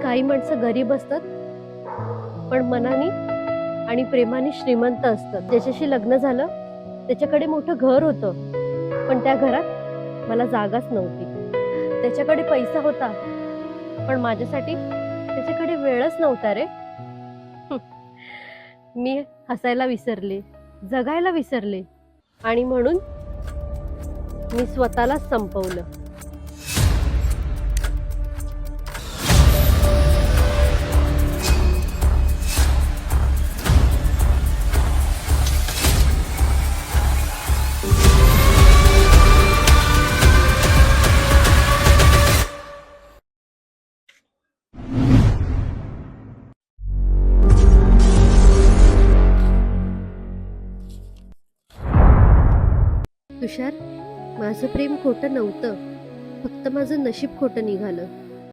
काही माणसं गरीब असतात पण मनाने आणि प्रेमाने श्रीमंत असतात. ज्याच्याशी लग्न झालं त्याच्याकडे मोठं घर होतं पण त्या घरात मला जागाच नव्हती. त्याच्याकडे पैसा होता पण माझ्यासाठी त्याच्याकडे वेळच नव्हता रे. मी हसायला विसरले, जगायला विसरले आणि म्हणून मी स्वतःलाच संपवलं. तुषार, माझं प्रेम खोटं नव्हतं, फक्त माझं नशीब खोटं निघालं.